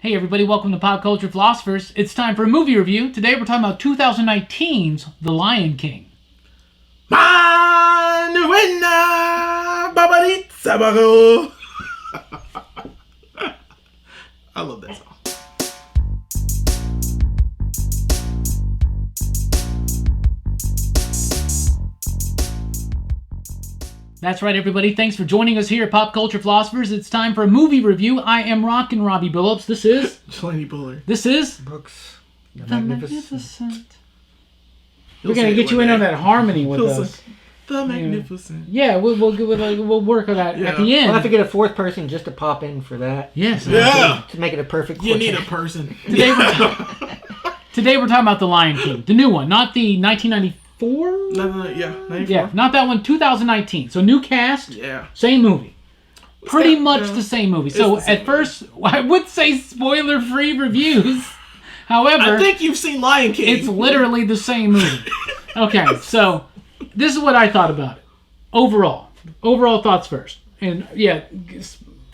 Hey everybody, welcome to Pop Culture Philosophers. It's time for a movie review. Today we're talking about 2019's The Lion King. Manuena Babaritza. I love that song. That's right, everybody. Thanks for joining us here at Pop Culture Philosophers. It's time for a movie review. I am Rockin Robbie Billups. This is... Jelani Bullard. This is... Brooks. The Magnificent. We're going to get you in on that harmony with us. The Magnificent. Yeah, we'll work on that at the end. We'll have to get a fourth person just to pop in for that. Yes. Yeah. To make it a perfect You need a person. Today we're talking about The Lion King. The new one, not the 1994... No, yeah, 94. Yeah, not that one. 2019. So new cast. Yeah. Same movie. Pretty much the same movie. So at first, I would say spoiler-free reviews. However, I think you've seen Lion King. it's literally the same movie. Okay, so this is what I thought about it. Overall thoughts first. And yeah,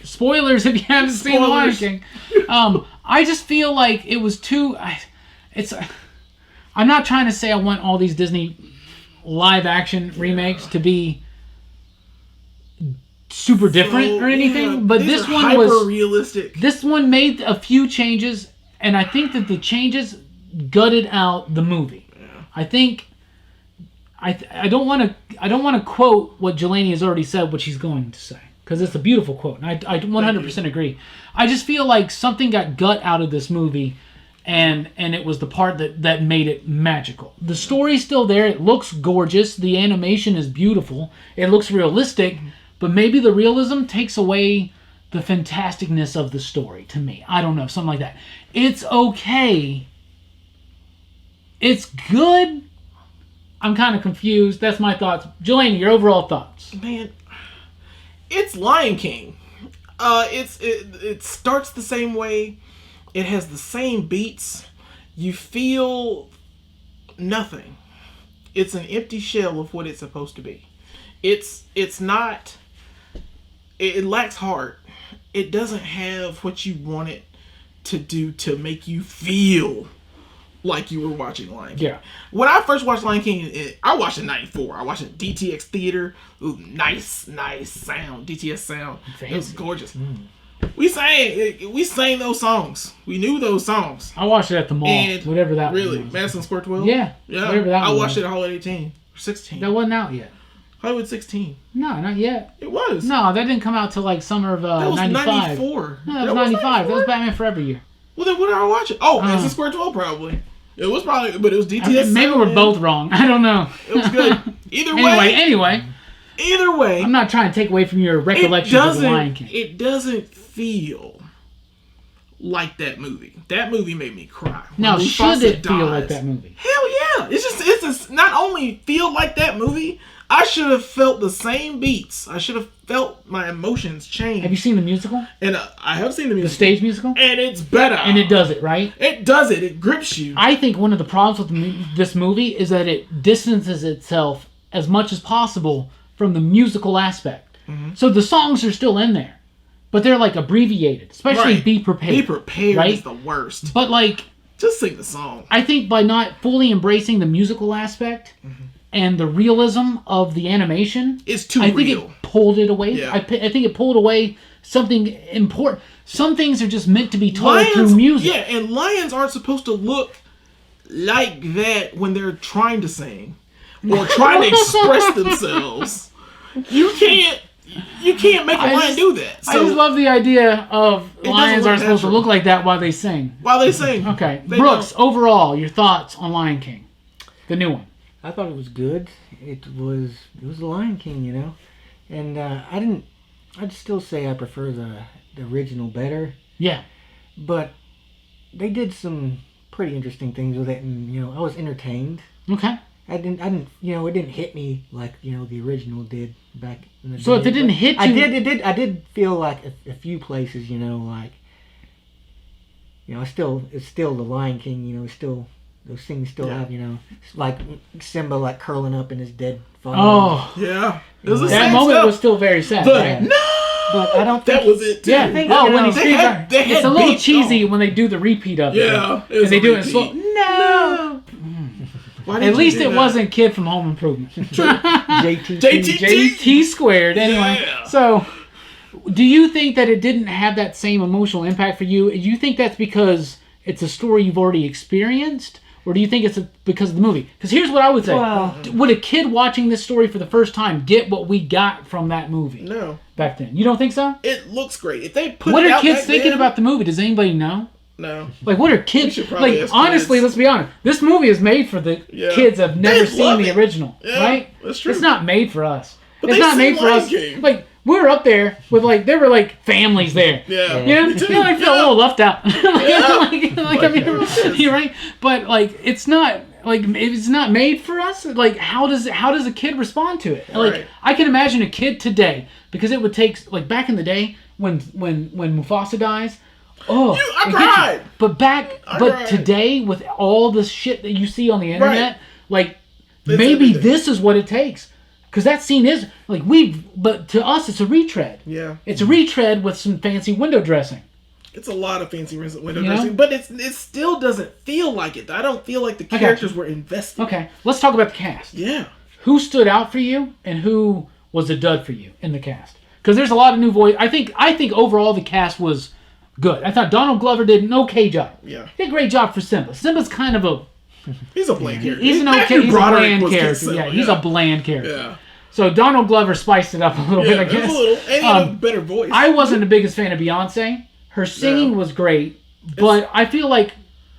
spoilers if you haven't seen The Lion King. I just feel like it was too... I'm not trying to say I want all these Disney live-action remakes to be super different or anything, but this one was realistic. This one made a few changes, and I think that the changes gutted out the movie. Yeah. I think I don't want to quote what Jelani has already said, what she's going to say, because it's a beautiful quote, and I 100% agree. I just feel like something got gut out of this movie. And it was the part that made it magical. The story's still there. It looks gorgeous. The animation is beautiful. It looks realistic. But maybe the realism takes away the fantasticness of the story to me. I don't know. Something like that. It's okay. It's good. I'm kind of confused. That's my thoughts. Jelani, your overall thoughts. Man, it's Lion King. It starts the same way. It has the same beats. You feel nothing. It's an empty shell of what it's supposed to be. It's not... It lacks heart. It doesn't have what you want it to do to make you feel like you were watching Lion King. Yeah. When I first watched Lion King, I watched it in 94. I watched it in DTX Theater. Ooh, nice sound. DTS sound. Fancy. It was gorgeous. We sang those songs. We knew those songs. I watched it at the mall. Whatever that really was. Madison Square 12? Yeah. Whatever that I was. watched it at Hollywood 18. 16. That wasn't out yet. Hollywood 16. No, not yet. It was. No, that didn't come out till like summer of that was 95. 94. No, that was 95. That was Batman Forever year. Well, then what did I watch it? Oh, Madison Square 12 probably. It was probably, but it was DTS. Maybe we're both wrong. I don't know. It was good. Either way. I'm not trying to take away from your recollection of The Lion King. It doesn't feel like that movie. That movie made me cry. Now, should it feel like that movie? Hell yeah! It's not only feel like that movie. I should have felt the same beats. I should have felt my emotions change. Have you seen the musical? And I have seen the musical. The stage musical? And it's better. And it does it, right? It does it. It grips you. I think one of the problems with this movie is that it distances itself as much as possible from the musical aspect. Mm-hmm. So the songs are still in there. But they're like abbreviated. Especially right. Be Prepared. Be Prepared right? is the worst. But like... just sing the song. I think by not fully embracing the musical aspect... Mm-hmm. And the realism of the animation, it's too real. I think it pulled it away. Yeah. I think it pulled away something important. Some things are just meant to be told through music. Yeah, and lions aren't supposed to look like that when they're trying to sing or trying to express themselves. You can't make a lion do that. So I just love the idea of lions aren't supposed to look like that while they sing. Okay, Brooks. Overall, your thoughts on Lion King, the new one. I thought it was good. It was The Lion King, you know, and I'd still say I prefer the original better. Yeah, but they did some pretty interesting things with it, and you know, I was entertained. Okay. I didn't, you know, it didn't hit me like, you know, the original did back in the day. So if it didn't hit you, I did feel like a few places, you know, like, you know, it's still The Lion King, you know, it's still. Those things still have, you know, like Simba like curling up in his dead father. Oh, yeah. That moment was still very sad. Right? No. But I don't think That was it too. Yeah. think, Oh, you when know, he they screams, had- they it's had a little beats, cheesy though. when they do the repeat of it. Yeah, it and was they a do it in slow. repeat. No. Why did At you least do it that? wasn't Kid from Home Improvement. JT. JT squared. Anyway, Yeah. so do you think that it didn't have that same emotional impact for you? Do you think that's because it's a story you've already experienced? Or do you think it's because of the movie? Because here's what I would say. Well- Would a kid watching this story for the first time get what we got from that movie No, back then? You don't think so? it looks great. If they put What it are out kids back thinking then, about the movie? Does anybody know? No, Like, what are kids... should probably Like, ask honestly, kids. let's be honest. This movie is made for the Yeah. kids that have never They seen love the it. original, Yeah, right? that's true. It's not made for us. But It's they not seen made for Lion us. King. Like, we were up there with, like, there were, like, families there. yeah, You know, me too. I feel a little left out. Yeah. I mean, you're right. But, like, it's not... Like, if it's not made for us, like, how does a kid respond to it? Like, Right. I can imagine a kid today, because it would take, like, back in the day, when Mufasa dies, I it gets you. cried. But I cried. today, with all this shit that you see on the internet, Right. like, It's maybe everything. this is what it takes. Because that scene is, like, but to us, it's a retread. Yeah, It's a retread with some fancy window dressing. it's a lot of fancy window You know? dressing, but it still doesn't feel like it. I don't feel like the got characters you. were invested. Okay, let's talk about the cast. Yeah, Who stood out for you and who was a dud for you in the cast? Because there's a lot of new voice. I think overall the cast was good. I thought Donald Glover did an okay job. yeah. He did a great job for Simba. Simba's kind of a He's a bland character. he's an Matthew okay he's a Broderick bland was character. Simba, Yeah, he's a bland character. Yeah, So Donald Glover spiced it up a little bit, I yeah. guess. A little, and he had a better voice. I wasn't the biggest fan of Beyonce. Her singing was great, but I feel like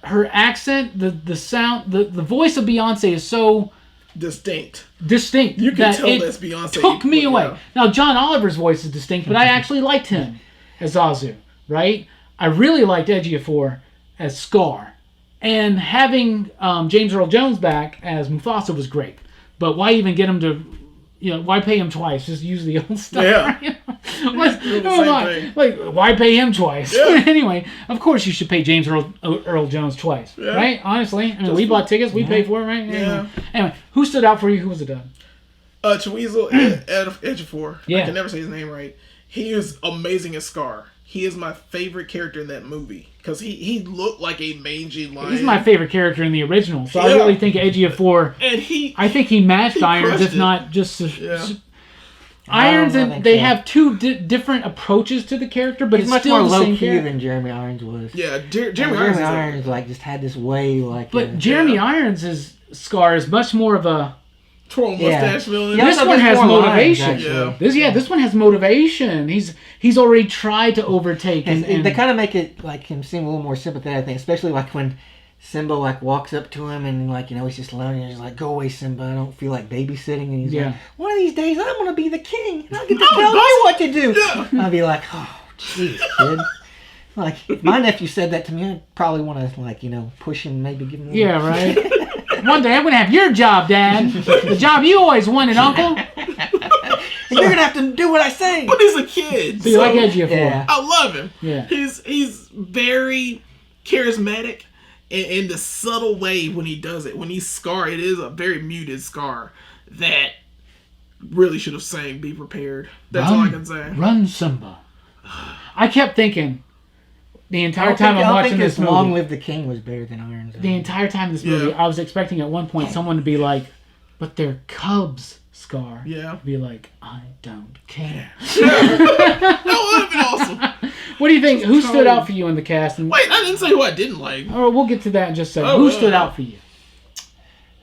her accent, the sound, the voice of Beyonce is so distinct. distinct You can that tell it that's Beyonce. took me Yeah. away. Now John Oliver's voice is distinct, but I actually liked him as Zazu, right? I really liked Ejiofor as Scar, and having James Earl Jones back as Mufasa was great. But why even get him to, why pay him twice? Just use the old stuff. Yeah. Right? Doing the same thing. Like, why pay him twice? Yeah. Anyway, of course you should pay James Earl Jones twice, Yeah. right? Honestly, I mean, we bought tickets, we paid for it, right? Yeah. Anyway, who stood out for you? Who was a dud? Chiwezel Ejiofor. Yeah. I can never say his name right. He is amazing as Scar. He is my favorite character in that movie because he looked like a mangy lion. He's my favorite character in the original, so I Yeah. really think Ejiofor. and he I think he matched He Irons, crushed if it. not just. Yeah. Irons I and think they so. have two different approaches to the character, but He's it's much still more the low same key character. than Jeremy Irons was. yeah Jeremy Jeremy Irons. Irons like just had this way like. But Jeremy Yeah. Irons' Scar is much more of a. Twirl mustache villain. Yeah. This also one gets has more lines, motivation. actually. This one has motivation. He's already tried to overtake, and They kind of make it like him seem a little more sympathetic, I think, especially like when Simba like walks up to him and like he's just alone and he's like, "Go away, Simba! I don't feel like babysitting." And he's Yeah. like, "One of these days I'm gonna be the king and I'll get to tell you what to do." Yeah. I'd be like, "Oh, jeez, kid." Like if my nephew said that to me, I'd probably want to push him, maybe give him. yeah, right. One day I'm gonna have your job, Dad. The job you always wanted, Uncle. You're gonna have to do what I say. But he's a kid. So you like Ejiofor? Yeah. I love him. Yeah. He's very charismatic in the subtle way when he does it. When he's Scar, it is a very muted Scar that really should have sang "Be Prepared." That's all I can say. Run, Simba. I kept thinking the I entire don't time think, I'm I don't watching think this his "Long movie. Live the King" was better than Irons. The entire time in this movie, Yeah. I was expecting at one point someone to be like, "But they're cubs, Scar." Yeah. Be like, "I don't care." That would have been awesome. What do you think? Who stood cold. out for you in the cast? And, Wait, I didn't say who I didn't like. oh, we'll get to that in just a second. Oh, Who well, stood yeah. out for you?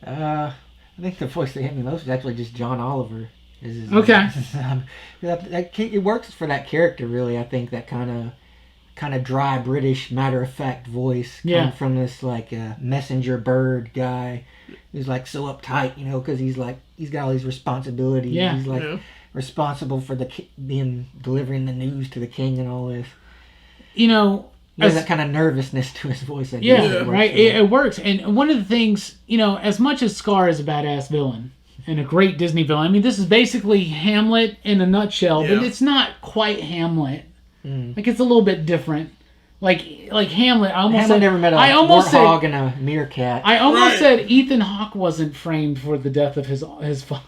I think the voice that hit me most was actually just John Oliver. Okay. It works for that character, really. I think that kind of dry British matter of fact voice coming Yeah. from this like messenger bird guy who's like so uptight, because he's got all these responsibilities. Yeah. He's like Yeah. responsible for delivering the news to the king and all this. As, That kind of nervousness to his voice. I yeah, guess, that works right. for it. It works. And one of the things, as much as Scar is a badass villain and a great Disney villain, I mean, this is basically Hamlet in a nutshell, but Yeah. it's not quite Hamlet. Like, it's a little bit different. Like Hamlet, I almost Hamlet said, never met a I almost warthog said, and a meerkat. I almost Right. said Ethan Hawke wasn't framed for the death of his father.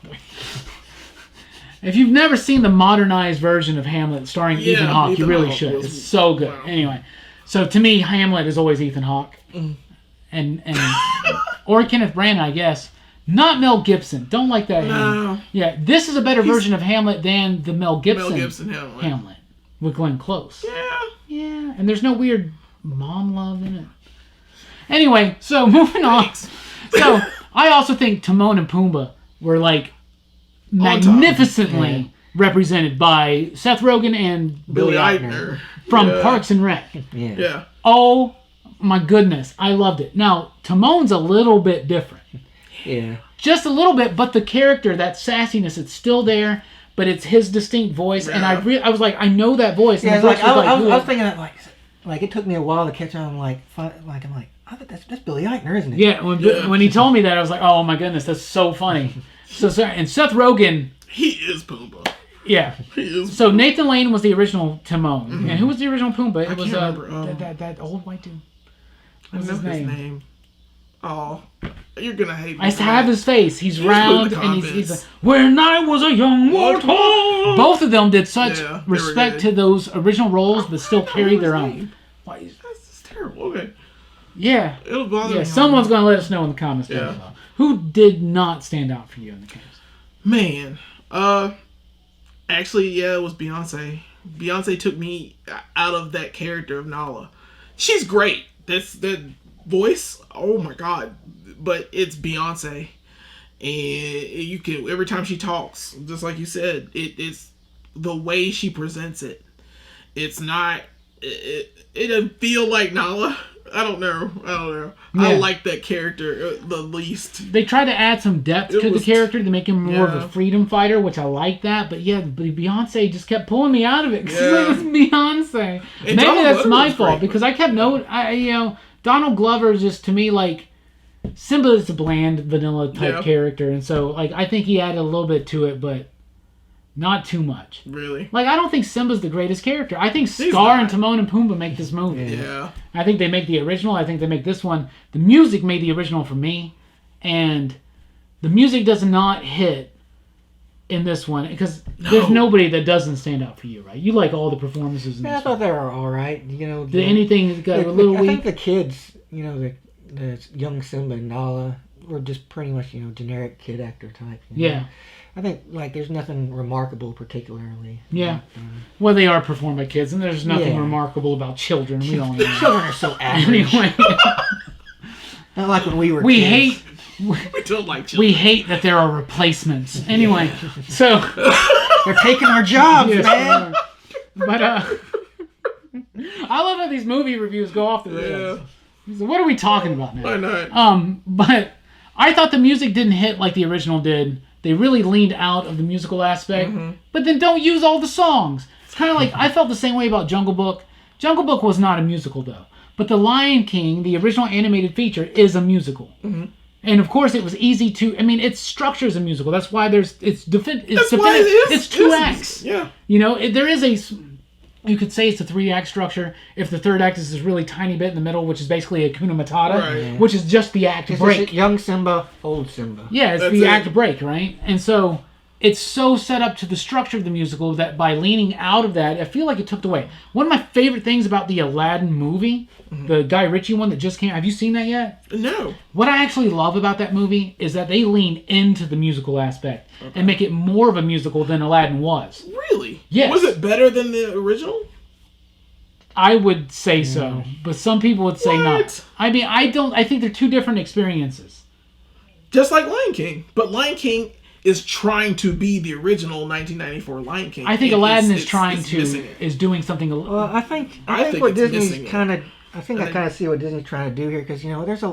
If you've never seen the modernized version of Hamlet starring Ethan Hawke, you really should. It's so good. Wow. Anyway, so to me, Hamlet is always Ethan Hawke, and or Kenneth Branagh, I guess. Not Mel Gibson. Don't like that. No. Hamlet. Yeah, this is a better version of Hamlet than the Mel Gibson Hamlet with Glenn Close. Yeah, and there's no weird mom love in it. Anyway, so moving on. So I also think Timon and Pumbaa were like magnificently represented by Seth Rogen and Billy Eichner from Parks and Rec. Yeah. Oh my goodness, I loved it. Now Timon's a little bit different. Yeah. Just a little bit, but the character, that sassiness, it's still there, but it's his distinct voice, and I was like, I know that voice. Yeah, I was thinking that like it took me a while to catch on. I'm like, oh, that's Billy Eichner, isn't it? Yeah, when he told me that, I was like, oh my goodness, that's so funny. And Seth Rogen, he is Pumbaa. Yeah. He is. So Nathan Lane was the original Timon, and who was the original Pumbaa? It was that old white dude. What's his name? Oh, you're gonna hate me. I have his face. He's round and he's like, when I was a young mortal. Both of them did such respect to those original roles, but still carried their own. That's terrible. Okay. Yeah. It'll bother me. Someone's gonna let us know in the comments down below. Who did not stand out for you in the case? Man, actually, it was Beyonce. Beyonce took me out of that character of Nala. She's great. That voice, oh my god! But it's Beyonce, and you can every time she talks, just like you said, it's the way she presents it. It's not. It doesn't feel like Nala. I don't know. Yeah. I like that character the least. They tried to add some depth to the character to make him more of a freedom fighter, which I like that. But yeah, Beyonce just kept pulling me out of it because it's Beyonce. And maybe that's my fault because I kept Donald Glover is just to me like Simba is a bland vanilla type character, and so like I think he added a little bit to it, but not too much. Really? Like, I don't think Simba's the greatest character. I think Scar and Timon and Pumbaa make this movie. Yeah. I think they make the original. I think they make this one. The music made the original for me. And the music does not hit in this one. Because there's nobody that doesn't stand out for you, right? You like all the performances in this I thought they were all right. You know, did anything that got a little weak? I think the kids, the young Simba and Nala were just pretty much, generic kid actor type. Yeah. I think, there's nothing remarkable particularly. Yeah. Well, they are performed by kids, and there's nothing remarkable about children. We all know. Children are so average. Anyway. Not like when we were kids. We don't like children. We hate that there are replacements. Anyway, so... They're taking our jobs, man. But, I love how these movie reviews go off the rails. So what are we talking about now? I know. But I thought the music didn't hit like the original did. They really leaned out of the musical aspect, but then don't use all the songs. It's kind of like, I felt the same way about Jungle Book. Jungle Book was not a musical, though. But The Lion King, the original animated feature, is a musical. Mm-hmm. And, of course, it was easy to... I mean, its structure is a musical. That's why it's two acts. Yeah. There is a... You could say it's a 3-act structure if the third act is this really tiny bit in the middle, which is basically a Hakuna Matata, which is just the act break. Young Simba, old Simba. Yeah, it's the act break, right? And so it's so set up to the structure of the musical that by leaning out of that, I feel like it took it away. One of my favorite things about the Aladdin movie, the Guy Ritchie one that just came, have you seen that yet? No. What I actually love about that movie is that they lean into the musical aspect and make it more of a musical than Aladdin was. Really? Yes. Was it better than the original? I would say so, but some people would say not. I mean, I think they're two different experiences. Just like Lion King. But Lion King is trying to be the original 1994 Lion King. I think Aladdin is doing something. Well, I think what Disney's kind of. I kind of see what Disney's trying to do here because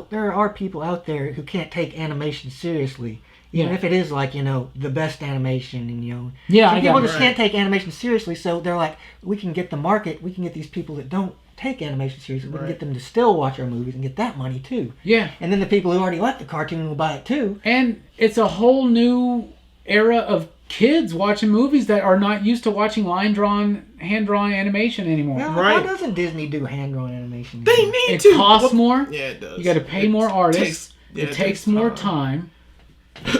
there are people out there who can't take animation seriously, even if it is like the best animation and some people just can't take animation seriously. So they're like, we can get the market, we can get these people that don't take animation seriously, we can get them to still watch our movies and get that money too. Yeah, and then the people who already like the cartoon will buy it too. And it's a whole new era of kids watching movies that are not used to watching hand-drawn animation anymore. Well, why doesn't Disney do hand-drawn animation? They need to. It costs more. Yeah, it does. You got to pay more artists. It takes more time.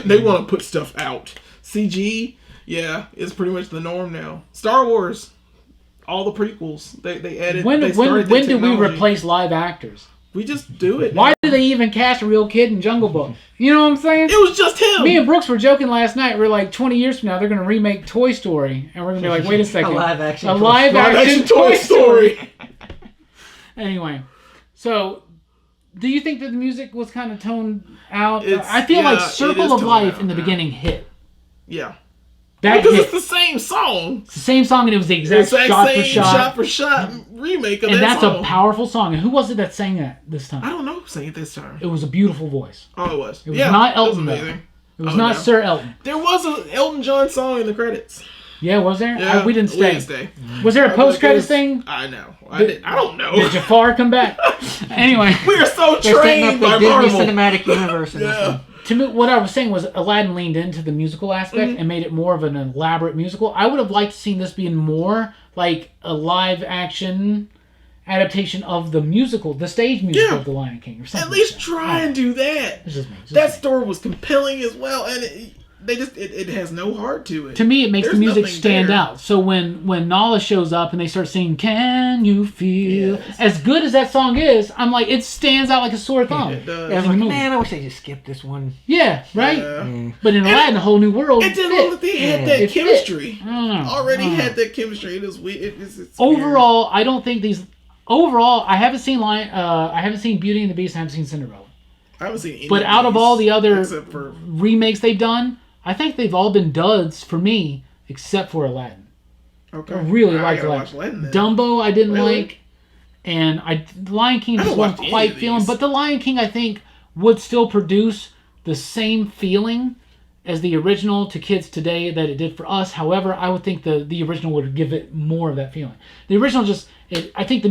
They want to put stuff out. CG, Yeah, it's pretty much the norm now. Star Wars, all the prequels, they added. When did we replace live actors? We just do it. Why do they even cast a real kid in Jungle Book? You know what I'm saying? It was just him. Me and Brooks were joking last night. We're like, 20 years from now, they're going to remake Toy Story. And we're going to be like, wait a second. A live action Toy Story. Anyway, so do you think that the music was kind of toned out? I feel like Circle of Life in the beginning hit. Yeah. Because it's the same song. It's the same song, and it was the exact shot for shot remake of and that song. And that's a powerful song. And who was it that sang that this time? I don't know who sang it this time. It was a beautiful voice. Oh, it was. It was not Elton. It was not Sir Elton. There was an Elton John song in the credits. Yeah, was there? Yeah, we didn't stay. Was there a post-credits thing? I know. I don't know. Did Jafar come back? Anyway. We are so trained by Marvel. Disney Cinematic Universe. Yeah. To me, what I was saying was Aladdin leaned into the musical aspect and made it more of an elaborate musical. I would have liked to see this being more like a live-action adaptation of the musical, the stage musical of The Lion King, or something. At least try and do that. That story was compelling as well, and it has no heart to it. To me, it makes the music stand out. So when Nala shows up and they start singing, "Can you feel?" As good as that song is, I'm like, it stands out like a sore thumb. It does. I was like, man, I wish they just skipped this one. Yeah, right? Yeah. But in Aladdin, A Whole New World, it didn't look like they had that chemistry. Already had that chemistry. It is weird. It's overall, weird. I don't think these... Overall, I haven't seen Beauty and the Beast. I haven't seen Cinderella. I haven't seen any But out of all the other for... remakes they've done, I think they've all been duds for me, except for Aladdin. Okay. I really liked Aladdin. Dumbo I didn't like, and The Lion King just wasn't quite feeling. But The Lion King, I think, would still produce the same feeling as the original to kids today that it did for us. However, I would think the original would give it more of that feeling. The original I think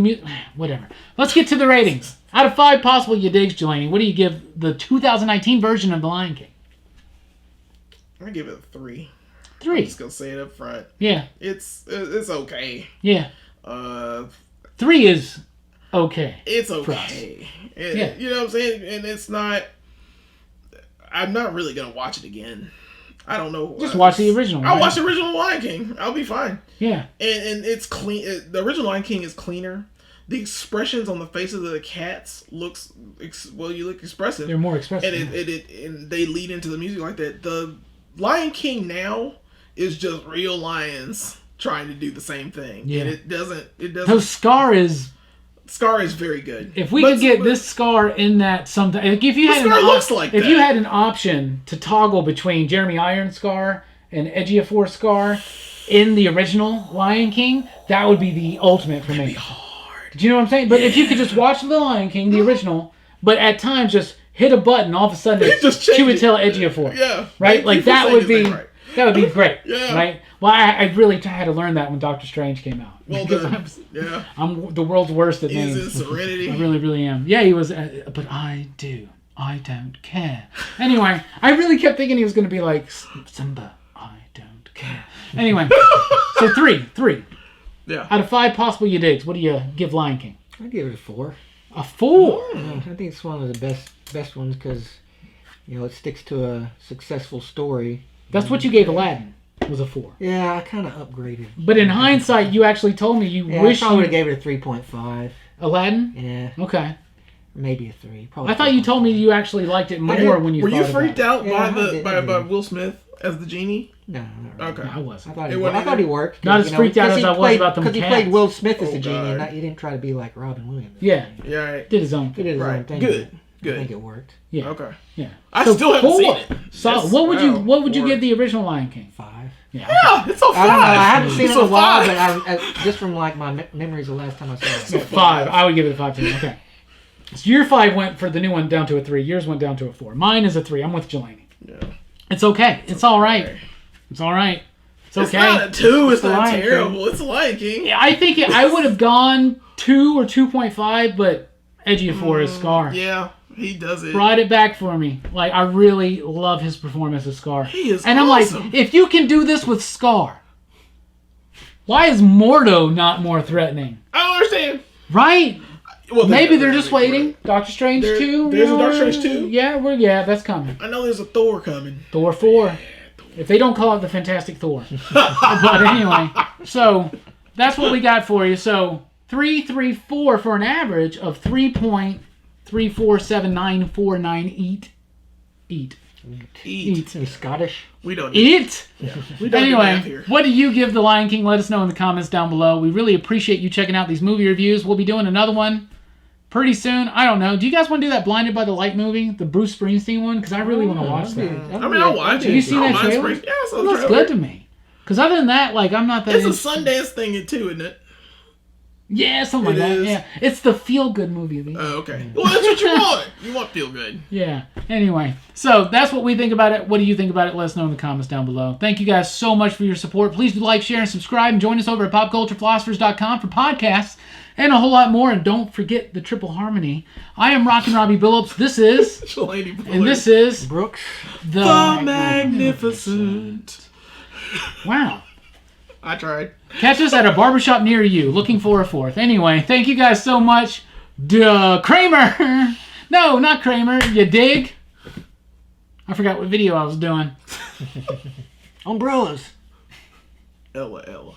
whatever. Let's get to the ratings. Out of 5 possible you digs, Jelani, what do you give the 2019 version of The Lion King? I give it a 3. 3. I'm just gonna say it up front. Yeah. It's okay. Yeah. 3 is okay. It's okay. Yeah. You know what I'm saying? And it's not. I'm not really gonna watch it again. I don't know. Just watch the original. I'll watch the original Lion King. I'll be fine. Yeah. And it's clean. The original Lion King is cleaner. The expressions on the faces of the cats you look expressive. They're more expressive. And they lead into the music like that. The Lion King now is just real lions trying to do the same thing. Yeah. And it doesn't. So Scar is very good. If we could get this Scar in that sometime, if you had an option to toggle between Jeremy Irons Scar and Ejiofor Scar in the original Lion King, that would be the ultimate for me. It'd be hard. Do you know what I'm saying? But if you could just watch The Lion King, the original, but at times just hit a button, all of a sudden she would tell Ejiofor. Yeah. Right? Like that would be great. Yeah. Right? Well, I really had to learn that when Doctor Strange came out. Well done. I'm the world's worst at names. He's in Serenity. I really, really am. Yeah, he was. But I don't care. Anyway, I really kept thinking he was going to be like, Simba, I don't care. Anyway, so 3. Yeah. Out of 5 possible you digs, what do you give Lion King? I'd give it a 4. A 4? Yeah, I think it's one of the best ones because, it sticks to a successful story. That's what you gave Aladdin. Was a 4. Yeah, I kind of upgraded. But in hindsight, you actually told me you wish I would have gave it a 3.5. Aladdin? Yeah. Okay. Maybe a 3. Probably. I thought you told me you actually liked it more when you. Were you freaked out by Will Smith as the genie? No. Okay. No, I wasn't. I thought he worked. Not as freaked out as I was about them cats. Because he played Will Smith as the genie, and he didn't try to be like Robin Williams. Yeah. Yeah. Right. Did his own. He did his own thing. Good. I think it worked. Yeah. Okay. Yeah. I still haven't seen it. So what would you give the original Lion King? 5. Yeah, it's a 5. I don't know. I haven't seen it in a while, but just from like my memories the last time I saw it. 5. I would give it a 5 too. Okay. So your 5 went for the new one down to a 3. Yours went down to a 4. Mine is a 3. I'm with Jelani. Yeah. It's okay. It's all right. It's all right. It's okay. It's not a 2. It's not terrible. It's Lion King. Yeah, I think I would have gone 2 or 2.5, but Ejiofor is Scar. Yeah. He does it. Brought it back for me. Like, I really love his performance as Scar. He is and awesome. I'm like, if you can do this with Scar, why is Mordo not more threatening? I don't understand. Right? Well, maybe they're just waiting. Doctor Strange 2. There's a Doctor Strange 2? Yeah, that's coming. I know there's a Thor coming. Thor 4. Thor If they don't call it the Fantastic Thor. But anyway, so that's what we got for you. So 334 for an average of 3.347949 eat. You're Scottish? We don't eat. Yeah. We don't anyway, here. What do you give The Lion King? Let us know in the comments down below. We really appreciate you checking out these movie reviews. We'll be doing another one pretty soon. I don't know. Do you guys want to do that Blinded by the Light movie, the Bruce Springsteen one? Because I really want to watch that. I mean, I'll watch it. Have you seen that trailer? Yeah, it looks good to me. Because other than that, like, I'm not that. It's a Sundance thing too, isn't it? Yeah, something like that. Yeah, it's the feel-good movie. Oh, okay. Well, that's what you want. You want feel-good. Yeah. Anyway, so that's what we think about it. What do you think about it? Let us know in the comments down below. Thank you guys so much for your support. Please do like, share, and subscribe. And join us over at popculturephilosophers.com for podcasts and a whole lot more. And don't forget the triple harmony. I am Rockin Robbie Billups. This is Jelani Bullard. And this is Brooks the Magnificent. Wow. I tried. Catch us at a barbershop near you, looking for a fourth. Anyway, thank you guys so much. Kramer! No, not Kramer. You dig? I forgot what video I was doing. Umbrellas. Ella.